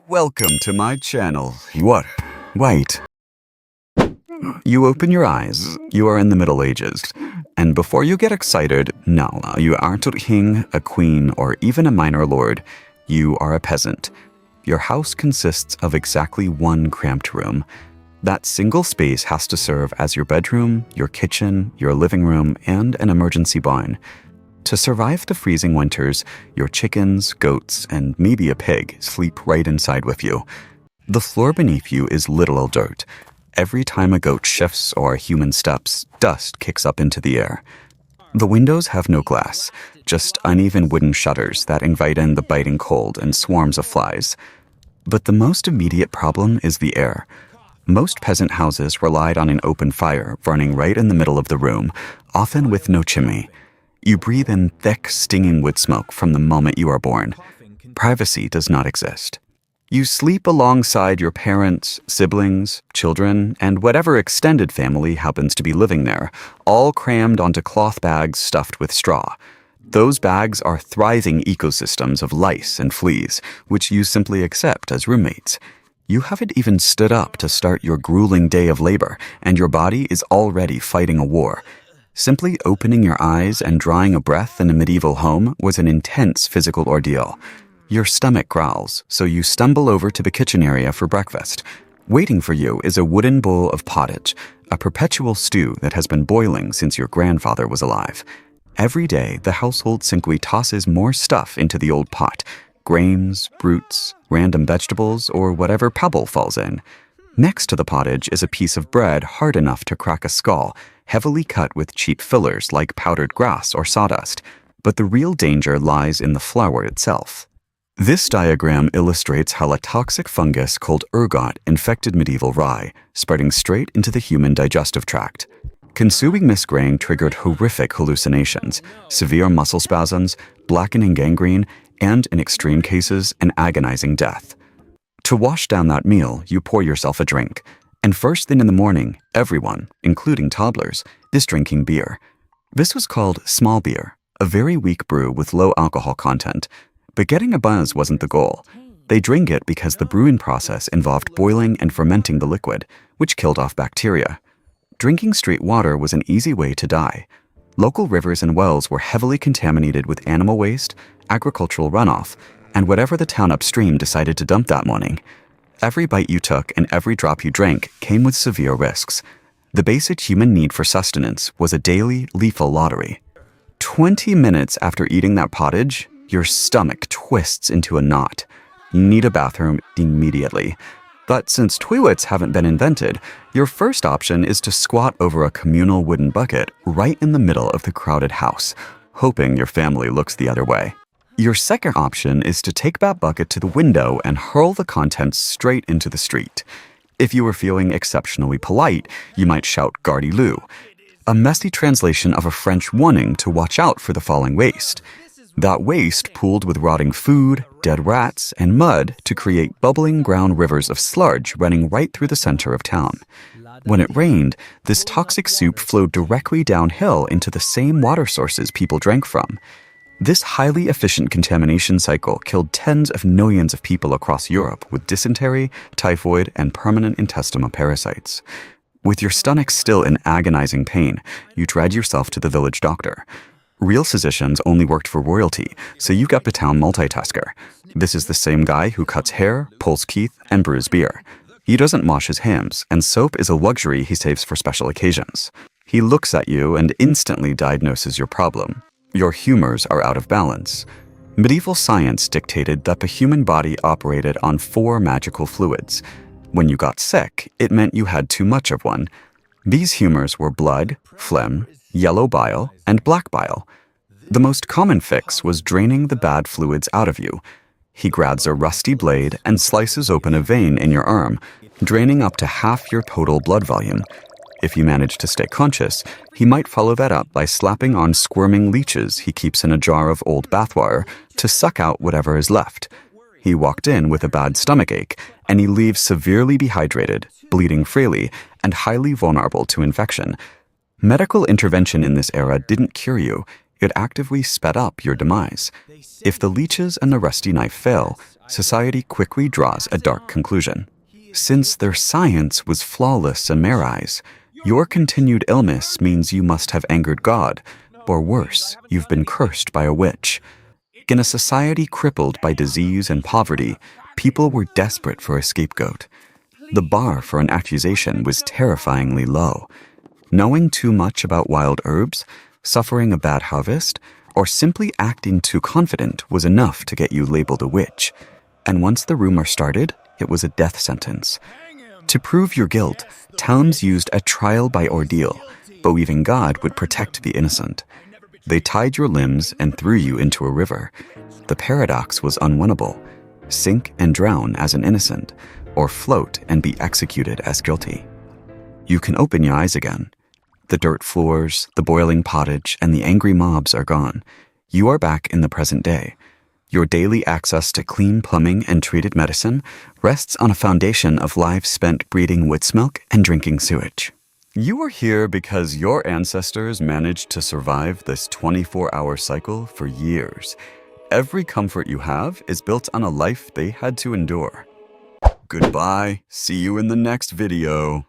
Welcome to my channel. What? Wait. You open your eyes. You are in the Middle Ages. And before you get excited, no, you aren't a king, a queen, or even a minor lord. You are a peasant. Your house consists of exactly one cramped room. That single space has to serve as your bedroom, your kitchen, your living room, and an emergency barn. To survive the freezing winters, your chickens, goats, and maybe a pig sleep right inside with you. The floor beneath you is literal dirt. Every time a goat shifts or a human steps, dust kicks up into the air. The windows have no glass, just uneven wooden shutters that invite in the biting cold and swarms of flies. But the most immediate problem is the air. Most peasant houses relied on an open fire burning right in the middle of the room, often with no chimney. You breathe in thick, stinging wood smoke from the moment you are born. Privacy does not exist. You sleep alongside your parents, siblings, children, and whatever extended family happens to be living there, all crammed onto cloth bags stuffed with straw. Those bags are thriving ecosystems of lice and fleas, which you simply accept as roommates. You haven't even stood up to start your grueling day of labor, and your body is already fighting a war. Simply opening your eyes and drawing a breath in a medieval home was an intense physical ordeal. Your stomach growls, so you stumble over to the kitchen area for breakfast. Waiting for you is a wooden bowl of pottage, a perpetual stew that has been boiling since your grandfather was alive. Every day, the household simply tosses more stuff into the old pot: grains, roots, random vegetables, or whatever pebble falls in. Next to the pottage is a piece of bread hard enough to crack a skull, heavily cut with cheap fillers like powdered grass or sawdust. But the real danger lies in the flour itself. This diagram illustrates how a toxic fungus called ergot infected medieval rye, spreading straight into the human digestive tract. Consuming this grain triggered horrific hallucinations, severe muscle spasms, blackening gangrene, and, in extreme cases, an agonizing death. To wash down that meal, you pour yourself a drink. And first thing in the morning, everyone, including toddlers, is drinking beer. This was called small beer, a very weak brew with low alcohol content. But getting a buzz wasn't the goal. They drink it because the brewing process involved boiling and fermenting the liquid, which killed off bacteria. Drinking straight water was an easy way to die. Local rivers and wells were heavily contaminated with animal waste, agricultural runoff, and whatever the town upstream decided to dump that morning. Every bite you took and every drop you drank came with severe risks. The basic human need for sustenance was a daily, lethal lottery. 20 minutes after eating that pottage, your stomach twists into a knot. You need a bathroom immediately. But since toilets haven't been invented, your first option is to squat over a communal wooden bucket right in the middle of the crowded house, hoping your family looks the other way. Your second option is to take that bucket to the window and hurl the contents straight into the street. If you were feeling exceptionally polite, you might shout "Gardy Lou," a messy translation of a French warning to watch out for the falling waste. That waste pooled with rotting food, dead rats, and mud to create bubbling brown rivers of sludge running right through the center of town. When it rained, this toxic soup flowed directly downhill into the same water sources people drank from. This highly efficient contamination cycle killed tens of millions of people across Europe with dysentery, typhoid, and permanent intestinal parasites. With your stomach still in agonizing pain, you dragged yourself to the village doctor. Real physicians only worked for royalty, so you got the town multitasker. This is the same guy who cuts hair, pulls teeth, and brews beer. He doesn't wash his hands, and soap is a luxury he saves for special occasions. He looks at you and instantly diagnoses your problem. Your humors are out of balance. Medieval science dictated that the human body operated on 4 magical fluids. When you got sick, it meant you had too much of one. These humors were blood, phlegm, yellow bile, and black bile. The most common fix was draining the bad fluids out of you. He grabs a rusty blade and slices open a vein in your arm, draining up to half your total blood volume. If you manage to stay conscious, he might follow that up by slapping on squirming leeches he keeps in a jar of old bathwater to suck out whatever is left. He walked in with a bad stomachache, and he leaves severely dehydrated, bleeding freely, and highly vulnerable to infection. Medical intervention in this era didn't cure you, it actively sped up your demise. If the leeches and the rusty knife fail, society quickly draws a dark conclusion. Since their science was flawless in their eyes, your continued illness means you must have angered God, or worse, you've been cursed by a witch. In a society crippled by disease and poverty, people were desperate for a scapegoat. The bar for an accusation was terrifyingly low. Knowing too much about wild herbs, suffering a bad harvest, or simply acting too confident was enough to get you labeled a witch. And once the rumor started, it was a death sentence. To prove your guilt, towns used a trial by ordeal, believing God would protect the innocent. They tied your limbs and threw you into a river. The paradox was unwinnable: sink and drown as an innocent, or float and be executed as guilty. You can open your eyes again. The dirt floors, the boiling pottage, and the angry mobs are gone. You are back in the present day. Your daily access to clean plumbing and treated medicine rests on a foundation of lives spent breeding wit's milk and drinking sewage. You are here because your ancestors managed to survive this 24-hour cycle for years. Every comfort you have is built on a life they had to endure. Goodbye. See you in the next video.